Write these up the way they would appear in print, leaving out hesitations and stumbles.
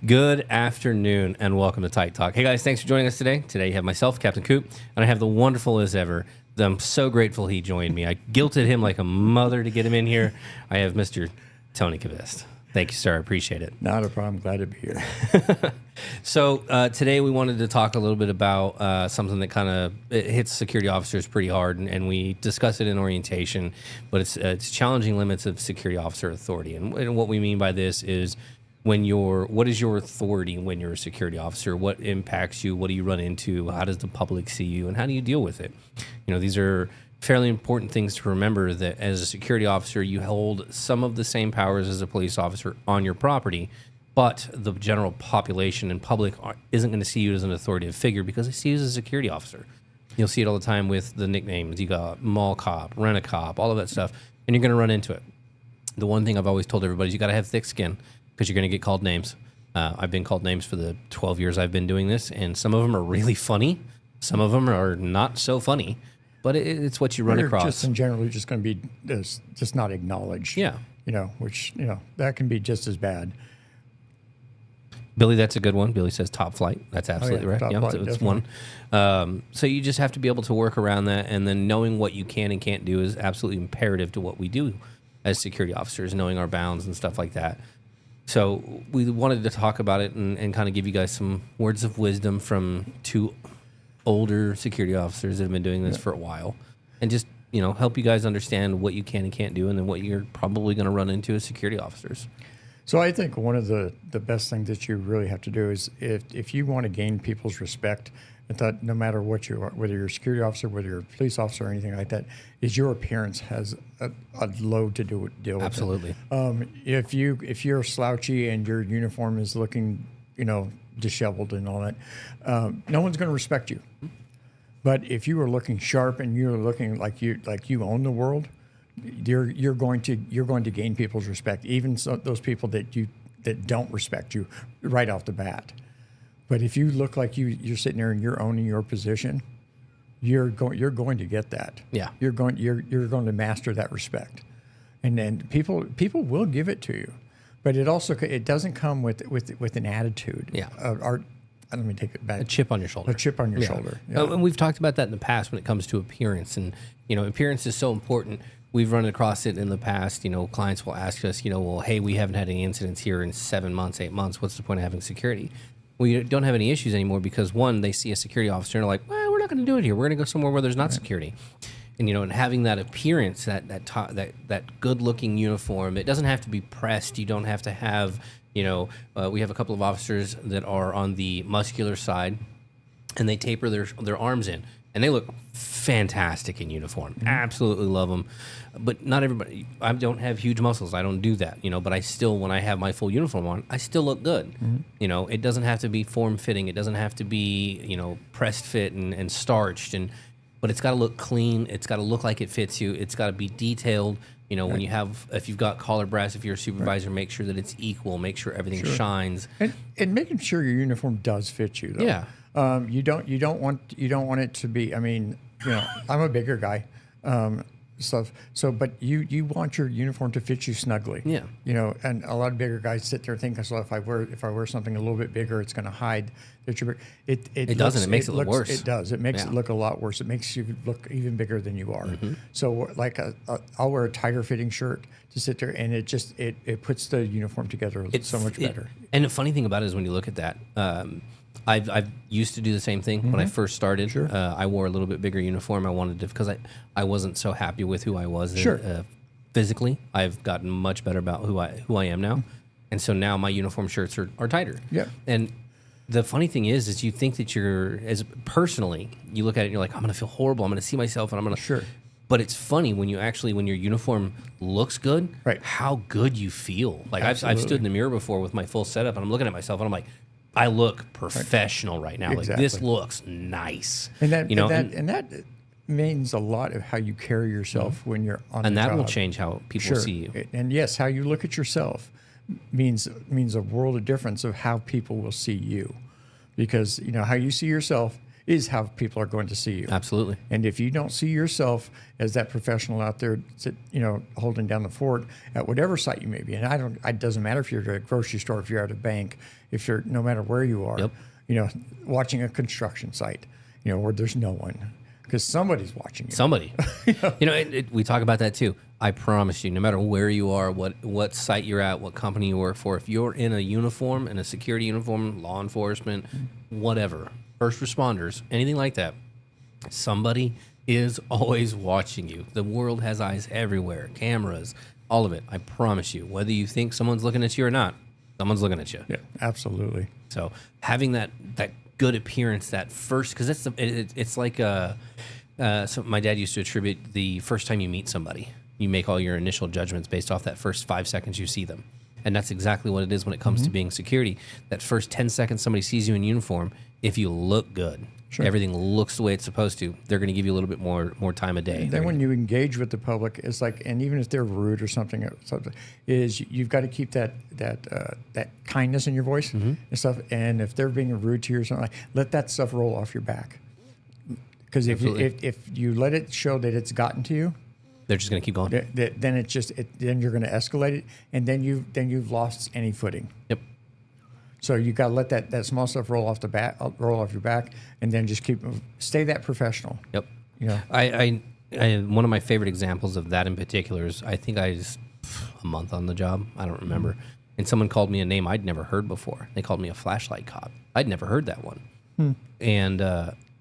Good afternoon and welcome to Tight Talk. Hey guys, thanks for joining us today. Today you have myself, Captain Coop, and I have the wonderful as ever. I'm so grateful he joined me. I guilted him like a mother to get him in here. I have Mr. Tony Kavist. Thank you, sir. I appreciate it. Not a problem. Glad to be here. So today we wanted to talk a little bit about something that kind of hits security officers pretty hard, and we discuss it in orientation, but it's challenging limits of security officer authority. And what we mean by this is what is your authority when you're a security officer? What impacts you? What do you run into? How does the public see you? And how do you deal with it? You know, these are fairly important things to remember, that as a security officer, you hold some of the same powers as a police officer on your property, but the general population and public isn't going to see you as an authoritative figure because they see you as a security officer. You'll see it all the time with the nicknames. You got mall cop, rent a cop, all of that stuff, and you're going to run into it. The one thing I've always told everybody is you got to have thick skin, because you're going to get called names. I've been called names for the 12 years I've been doing this, and some of them are really funny. Some of them are not so funny, but it's what you run across. Just in general, you're just going to be just not acknowledged. Yeah. Which that can be just as bad. Billy, that's a good one. Billy says top flight. That's absolutely right. Top flight, it's one. So you just have to be able to work around that, and then knowing what you can and can't do is absolutely imperative to what we do as security officers, knowing our bounds and stuff like that. So we wanted to talk about it and kind of give you guys some words of wisdom from two older security officers that have been doing this for a while, and just help you guys understand what you can and can't do, and then what you're probably going to run into as security officers. So I think one of the best things that you really have to do is if you want to gain people's respect, I thought no matter what you are, whether you're a security officer, whether you're a police officer or anything like that, is your appearance has a load to deal with. Absolutely. If you're slouchy and your uniform is looking, disheveled and all that, no one's going to respect you. But if you are looking sharp and you're looking like you own the world, you're going to gain people's respect, even those people that don't respect you right off the bat. But if you look like you're sitting there and you're owning your position, you're going to get that. Yeah. You're going to master that respect, and then people will give it to you, but it doesn't come with an attitude. Yeah. Let me take it back. A chip on your shoulder. A chip on your shoulder. Yeah. And we've talked about that in the past when it comes to appearance, and appearance is so important. We've run across it in the past. Clients will ask us, well, hey, we haven't had any incidents here in 7 months, 8 months. What's the point of having security? We don't have any issues anymore because, one, they see a security officer and they're like, well, we're not going to do it here. We're going to go somewhere where there's not security. And, and having that appearance, that good-looking uniform, it doesn't have to be pressed. You don't have to have, we have a couple of officers that are on the muscular side, and they taper their arms in. And they look fantastic in uniform. Mm-hmm. Absolutely love them. But not everybody. I don't have huge muscles. I don't do that, But I still, when I have my full uniform on, I still look good. Mm-hmm. It doesn't have to be form-fitting. It doesn't have to be, pressed fit and starched. But it's got to look clean. It's got to look like it fits you. It's got to be detailed. When if you've got collar brass, if you're a supervisor, make sure that it's equal. Make sure everything shines. And making sure your uniform does fit you, though. Yeah. You don't want it to be. I mean, I'm a bigger guy, but you want your uniform to fit you snugly. Yeah. And a lot of bigger guys sit there thinking, so if I wear something a little bit bigger, it's going to hide that you're big. It doesn't. It makes it look worse. It does. It makes it look a lot worse. It makes you look even bigger than you are. Mm-hmm. So like I'll wear a tighter fitting shirt to sit there, and it puts the uniform together so much better. And the funny thing about it is when you look at that. I've used to do the same thing when I first started. Sure. I wore a little bit bigger uniform. I wanted to, because I wasn't so happy with who I was. Sure. Physically, I've gotten much better about who I am now, and so now my uniform shirts are tighter. Yeah. And the funny thing is you think that as personally, you look at it and you're like, I'm gonna feel horrible. I'm gonna see myself, and I'm gonna. Sure. But it's funny when your uniform looks good, right, how good you feel. Like I've stood in the mirror before with my full setup, and I'm looking at myself, and I'm like, I look professional right now. Exactly. Like this looks nice. And that means a lot of how you carry yourself when you're on and the that job. will change how people see you. And yes, how you look at yourself means a world of difference of how people will see you, because how you see yourself is how people are going to see you. Absolutely. And if you don't see yourself as that professional out there, holding down the fort at whatever site you may be, and it doesn't matter if you're at a grocery store, if you're at a bank, if you're, no matter where you are, watching a construction site, where there's no one, because somebody's watching you. Somebody. We talk about that too. I promise you, no matter where you are, what site you're at, what company you work for, if you're in a uniform, in a security uniform, law enforcement, whatever, first responders, anything like that, somebody is always watching you. The world has eyes everywhere, cameras, all of it. I promise you, whether you think someone's looking at you or not, someone's looking at you. Yeah, absolutely. So having that good appearance, that first, because it's like so my dad used to attribute the first time you meet somebody, you make all your initial judgments based off that first 5 seconds you see them. And that's exactly what it is when it comes to being security. That first 10 seconds somebody sees you in uniform, if you look good, everything looks the way it's supposed to, they're going to give you a little bit more time a day. Then when you engage with the public, it's like, and even if they're rude or something, is you've got to keep that kindness in your voice and stuff. And if they're being rude to you or something, let that stuff roll off your back. Because if you let it show that it's gotten to you, they're just going to keep going. Then then you're going to escalate it, and then you've lost any footing. Yep. So you got to let that small stuff roll off your back, and then just stay that professional. Yep. I one of my favorite examples of that in particular is, I think I just a month on the job, I don't remember, and someone called me a name I'd never heard before. They called me a flashlight cop. I'd never heard that one, and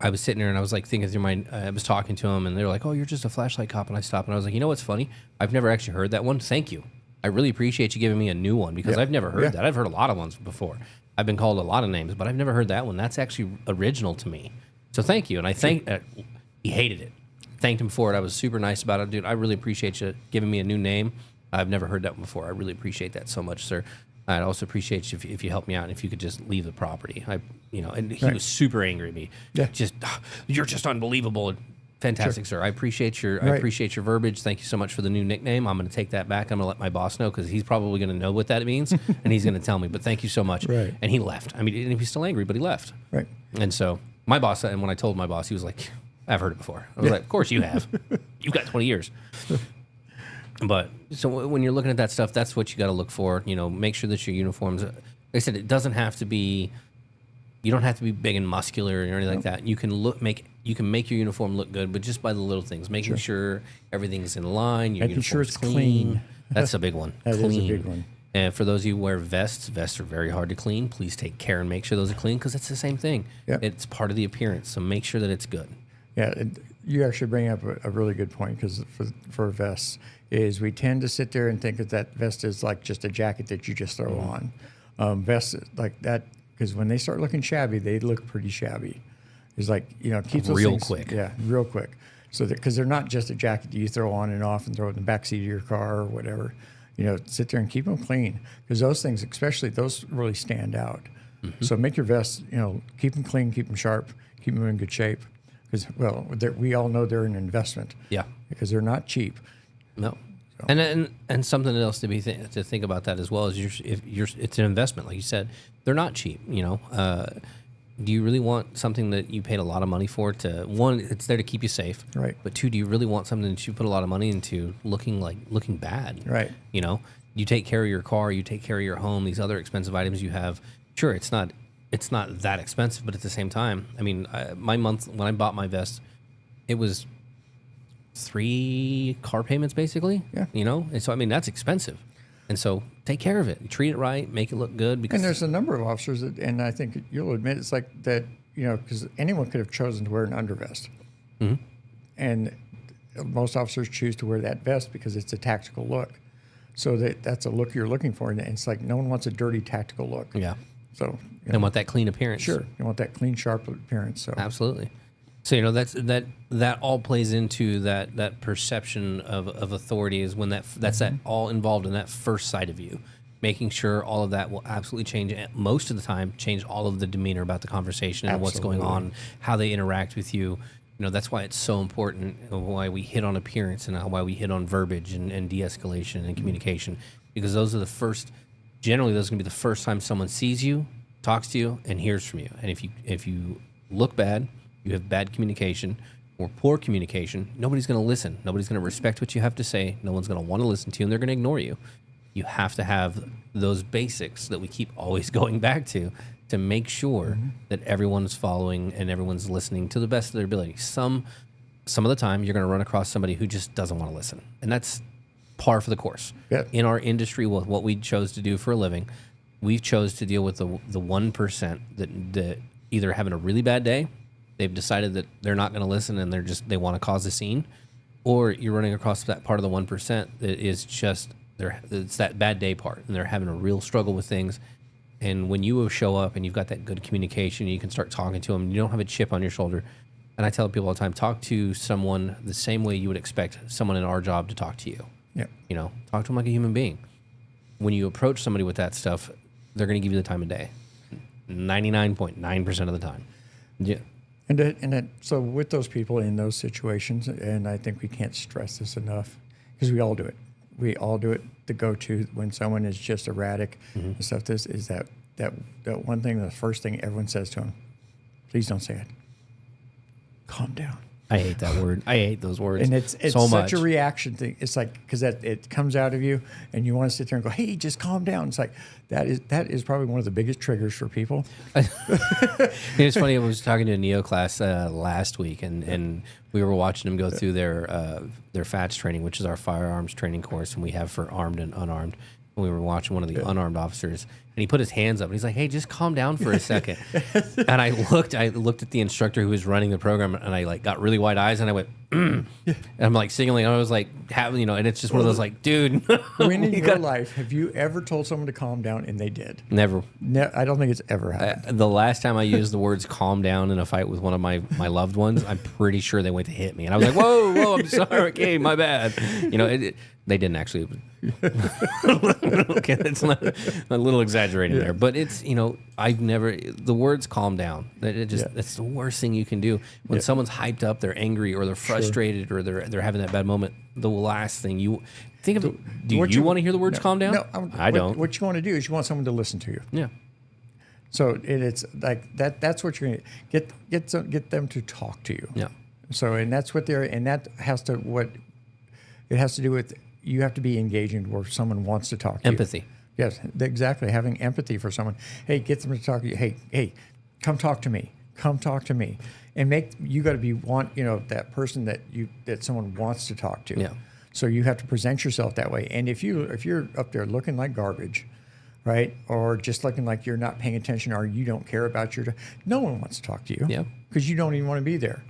I was sitting there and I was like thinking through I was talking to them, and they were like, "Oh, you're just a flashlight cop," and I stopped and I was like, "You know what's funny? I've never actually heard that one. Thank you. I really appreciate you giving me a new one, because I've never heard that. I've heard a lot of ones before. I've been called a lot of names, but I've never heard that one. That's actually original to me. So thank you." And I he hated it. Thanked him for it. I was super nice about it. Dude, I really appreciate you giving me a new name. I've never heard that one before. I really appreciate that so much, sir. I'd also appreciate you if you help me out and if you could just leave the property. And he was super angry at me. Yeah. You're just unbelievable. Fantastic, sir. I appreciate your verbiage. Thank you so much for the new nickname. I'm going to take that back. I'm going to let my boss know, because he's probably going to know what that means, and he's going to tell me. But thank you so much. Right. And he left. I mean, he's still angry, but he left. Right. And so my boss, and when I told my boss, he was like, "I've heard it before." I was like, "Of course you have. You've got 20 years." But so when you're looking at that stuff, that's what you got to look for. Make sure that your uniforms. Like I said, it doesn't have to be. You don't have to be big and muscular or anything like that. You can make your uniform look good, but just by the little things, making sure everything's in line. Making sure it's clean. That's a big one. That clean. is a big one. And for those of you who wear vests are very hard to clean. Please take care and make sure those are clean, because it's the same thing. Yep. It's part of the appearance, so make sure that it's good. Yeah, you actually bring up a really good point, because for vests is we tend to sit there and think that vest is like just a jacket that you just throw on. Vests like that, because when they start looking shabby, they look pretty shabby. It's like, keep those real things, quick. Yeah, real quick. So because they're not just a jacket that you throw on and off and throw in the backseat of your car or whatever. Sit there and keep them clean, because those things, especially those, really stand out. So make your vests, keep them clean, keep them sharp, keep them in good shape. Because, we all know they're an investment. Yeah. Because they're not cheap. No. So. And something else to to think about that as well is it's an investment, like you said. They're not cheap. Do you really want something that you paid a lot of money for? One, it's there to keep you safe. Right. But two, do you really want something that you put a lot of money into looking bad? Right. You take care of your car, you take care of your home, these other expensive items you have. Sure, it's not that expensive, but at the same time, I mean, my month when I bought my vest, it was 3 car payments basically. Yeah. And so I mean that's expensive. And so take care of it. Treat it right. Make it look good. Because And there's a number of officers, that, and I think you'll admit it's like that, because anyone could have chosen to wear an undervest. Mm-hmm. And most officers choose to wear that vest because it's a tactical look. So that's a look you're looking for. And it's like no one wants a dirty tactical look. Yeah. So They want that clean appearance. Sure. You want that clean, sharp appearance. So Absolutely. So that all plays into that perception of authority is when that's that all involved in that first side of you, making sure all of that will absolutely change most of the time, change all of the demeanor about the conversation and what's going on, how they interact with you. That's why it's so important, why we hit on appearance and why we hit on verbiage and de-escalation and communication, because those are generally those are going to be the first time someone sees you, talks to you, and hears from you. And if you look bad, you have bad communication or poor communication, nobody's going to listen. Nobody's going to respect what you have to say. No one's going to want to listen to you, and they're going to ignore you. You have to have those basics that we keep always going back to make sure that everyone's following and everyone's listening to the best of their ability. Some of the time, you're going to run across somebody who just doesn't want to listen, and that's par for the course. Yeah. In our industry, with what we chose to do for a living, we chose to deal with the 1% that either having a really bad day, they've decided that they're not going to listen and they want to cause a scene, or you're running across that part of the 1% that is just it's that bad day part, and they're having a real struggle with things. And when you show up and you've got that good communication, you can start talking to them. You don't have a chip on your shoulder. And I tell people all the time, talk to someone the same way you would expect someone in our job to talk to you. Yeah. Talk to them like a human being. When you approach somebody with that stuff, they're going to give you the time of day, 99.9% of the time. Yeah. So with those people in those situations, and I think we can't stress this enough, because we all do it. We all do it. The go-to when someone is just erratic and stuff. This is that one thing. The first thing everyone says to them: "Please don't say it. Calm down." I hate that word. I hate those words. And it's so such much. a reaction thing. It's like because it comes out of you, and you want to sit there and go, "Hey, just calm down." It's like that is probably one of the biggest triggers for people. It's funny. I was talking to a NEO class last week, and we were watching them go through their FATS training, which is our firearms training course, and we have for armed and unarmed. And we were watching one of the unarmed officers, and he put his hands up, and he's like, "Hey, just calm down for a second." And I looked at the instructor who was running the program, and I got really wide eyes, and I went, and I'm like signaling. I was like, and it's just one of those like, dude. When in your life have you ever told someone to calm down and they did? Never. I don't think it's ever happened. The last time I used the words "calm down" in a fight with one of my loved ones, I'm pretty sure they went to hit me, and I was like, "Whoa, I'm sorry. Okay, my bad." They didn't actually. Okay, that's not a little exaggerating there, but it's I've never the words "calm down." That's the worst thing you can do when someone's hyped up, they're angry or they're frustrated or they're having that bad moment. The last thing you think of. Do you want to hear the words "calm down"? No, I don't. What you want to do is you want someone to listen to you. Yeah. So it's like that. That's what you're going to get them to talk to you. Yeah. So that's what that has to do with. You have to be engaging where someone wants to talk to Empathy. you. Yes, exactly. Having empathy for someone. Hey, get them to talk to you. Hey, come talk to me. Come talk to me. And you got to be that person that someone wants to talk to. Yeah. So you have to present yourself that way. And if you're up there looking like garbage, right, or just looking like you're not paying attention or you don't care about no one wants to talk to you. Yeah. Because you don't even want to be there.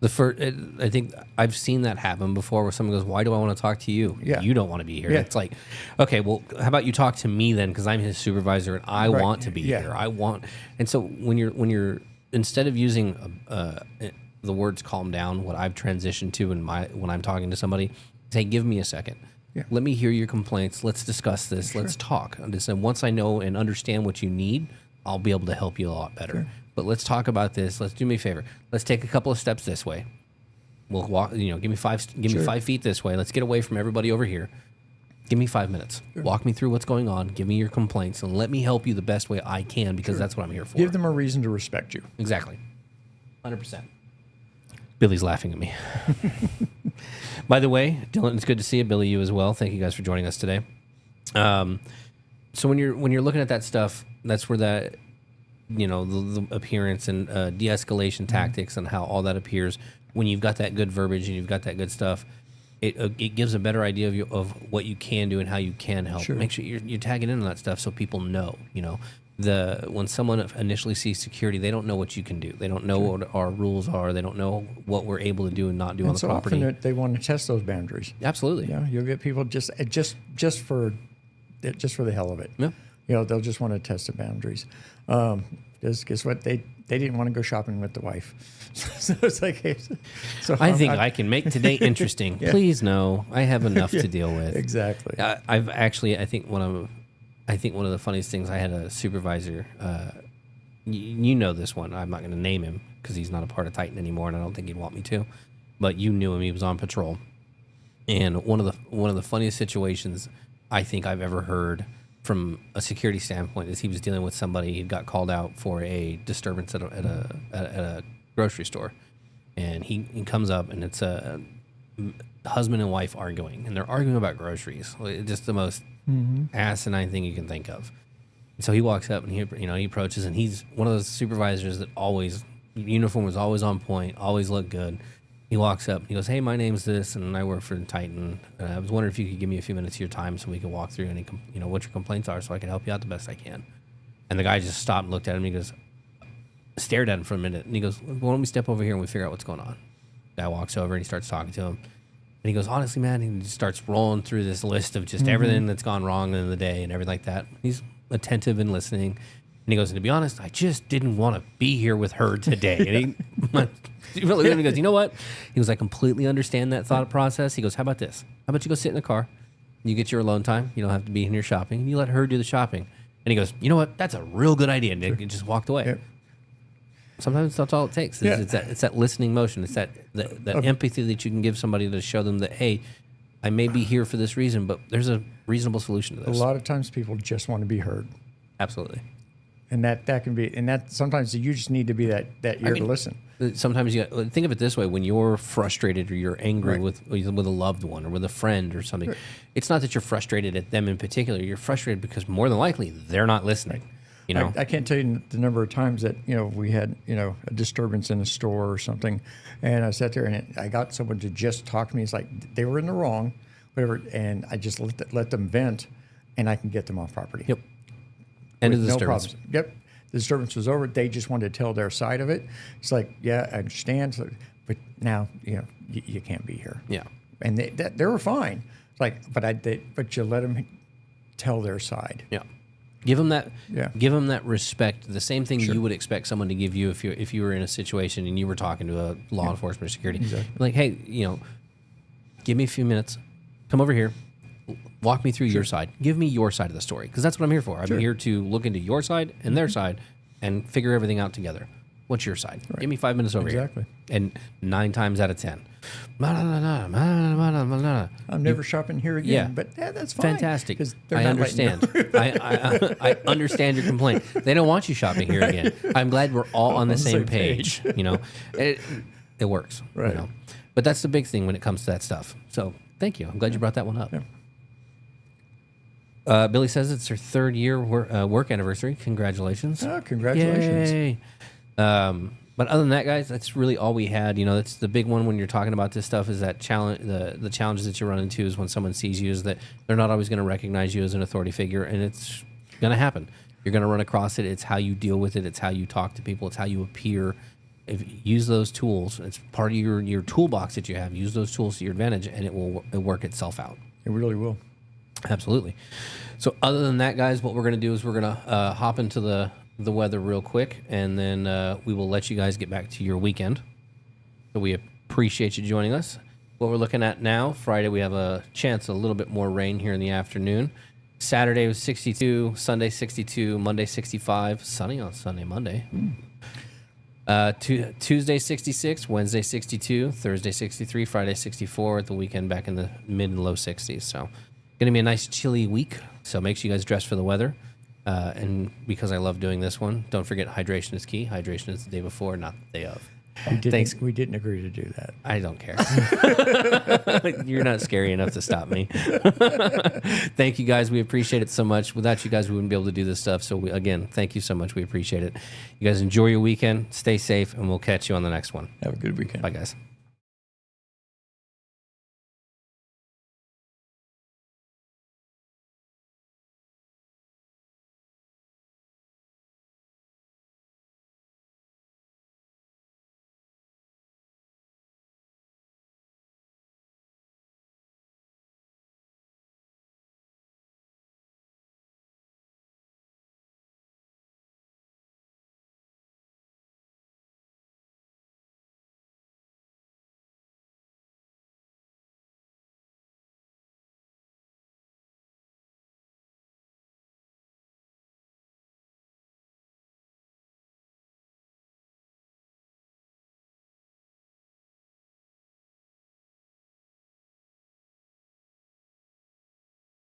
I think I've seen that happen before where someone goes, "Why do I want to talk to you? Yeah. You don't want to be here." Yeah. It's like, okay, well, how about you talk to me then? Because I'm his supervisor and I want to be here. And so when you're instead of using the words "calm down," what I've transitioned to when I'm talking to somebody, say, "Give me a second. Yeah. Let me hear your complaints. Let's discuss this. Sure. Let's talk." And once I know and understand what you need, I'll be able to help you a lot better. Sure. But let's talk about this. Let's do me a favor. Let's take a couple of steps this way. We'll walk. Give me 5 feet this way. Let's get away from everybody over here. Give me 5 minutes. Sure. Walk me through what's going on. Give me your complaints, and let me help you the best way I can because that's what I'm here for. Give them a reason to respect you. Exactly. 100%. Billy's laughing at me. By the way, Dylan, it's good to see you. Billy, you as well. Thank you guys for joining us today. So when you're looking at that stuff, that's where that. The appearance and de-escalation tactics and how all that appears when you've got that good verbiage and you've got that good stuff. it gives a better idea of what you can do and how you can help. Sure. Make sure you're tagging into that stuff so people know. When someone initially sees security, they don't know what you can do. They don't know what our rules are. They don't know what we're able to do and not do on the property. Often they want to test those boundaries. Absolutely. Yeah, you'll get people just for the hell of it. Yeah. They'll just want to test the boundaries. Guess what? They didn't want to go shopping with the wife. So it's like, hey, I can make today interesting. Yeah. Please no, I have enough to deal with. Exactly. I think one of the funniest things, I had a supervisor. You know this one. I'm not going to name him because he's not a part of Titan anymore, and I don't think he'd want me to. But you knew him. He was on patrol, and one of the funniest situations I think I've ever heard from a security standpoint is he was dealing with somebody. He got called out for a disturbance at a grocery store, and he comes up, and it's a husband and wife arguing, and they're arguing about groceries. Just the most asinine thing you can think of. And so he walks up and he approaches, and he's one of those supervisors that always, uniform was always on point, always looked good. He walks up and he goes, "Hey, my name's this, and I work for Titan. I was wondering if you could give me a few minutes of your time so we could walk through any, what your complaints are, so I can help you out the best I can." And the guy just stopped and looked at him. He goes, stared at him for a minute, and he goes, "Well, why don't we step over here and we figure out what's going on?" Guy walks over and he starts talking to him. And he goes, "Honestly, man," he just starts rolling through this list of just everything that's gone wrong in the day and everything like that. He's attentive and listening. And he goes, "And to be honest, I just didn't want to be here with her today." And he really goes, "You know what?" He goes, "I completely understand that thought process." He goes, "How about this? How about you go sit in the car? You get your alone time. You don't have to be in your shopping. And you let her do the shopping." And he goes, "You know what? That's a real good idea." And he just walked away. Yep. Sometimes that's all it takes. It's that listening motion. It's that empathy that you can give somebody to show them that, hey, I may be here for this reason, but there's a reasonable solution to this. A lot of times people just want to be heard. Absolutely. And that can be, and that sometimes you just need to be that ear to listen. Sometimes you think of it this way: when you're frustrated or you're angry with a loved one or with a friend or something, it's not that you're frustrated at them in particular. You're frustrated because more than likely they're not listening. I can't tell you the number of times that we had a disturbance in a store or something, and I sat there and I got someone to just talk to me. It's like they were in the wrong, whatever, and I just let them vent, and I can get them off property. Yep. End of the disturbance. Problems. Yep. The disturbance was over. They just wanted to tell their side of it. It's like, yeah, I understand, but now you can't be here. Yeah. And they were fine. It's like, but you let them tell their side. Yeah. Give them that. Yeah. Give them that respect. The same thing you would expect someone to give you if you were in a situation and you were talking to a law enforcement or security. Exactly. Like, hey, give me a few minutes. Come over here. Walk me through your side. Give me your side of the story, because that's what I'm here for. I'm here to look into your side and their side and figure everything out together. What's your side? Right. Give me 5 minutes over here. And 9 times out of 10, I'm never shopping here again. Yeah. But that's fine. Fantastic. I understand. I understand your complaint. They don't want you shopping here again. I'm glad we're all on the same page. It works. Right. But that's the big thing when it comes to that stuff. So thank you. I'm glad you brought that one up. Yeah. Billy says it's her 3rd year work anniversary. Congratulations. Oh, congratulations. Yay. But other than that, guys, that's really all we had. That's the big one when you're talking about this stuff is that challenge. The challenges that you run into is when someone sees you is that they're not always going to recognize you as an authority figure, and it's going to happen. You're going to run across it. It's how you deal with it. It's how you talk to people. It's how you appear. If you use those tools, it's part of your toolbox that you have. Use those tools to your advantage, and it'll work itself out. It really will. Absolutely. So other than that, guys, what we're going to do is we're going to hop into the weather real quick, and then we will let you guys get back to your weekend. So we appreciate you joining us. What we're looking at now, Friday, we have a chance of a little bit more rain here in the afternoon. Saturday was 62, Sunday 62, Monday 65, sunny on Sunday, Monday. Tuesday 66, Wednesday 62, Thursday 63, Friday 64, at the weekend back in the mid and low 60s. So going to be a nice chilly week, so make sure you guys dress for the weather. And because I love doing this one, don't forget hydration is key. Hydration is the day before, not the day of. We didn't agree to do that. I don't care. You're not scary enough to stop me. Thank you, guys. We appreciate it so much. Without you guys, we wouldn't be able to do this stuff. So, again, thank you so much. We appreciate it. You guys enjoy your weekend. Stay safe, and we'll catch you on the next one. Have a good weekend. Bye, guys.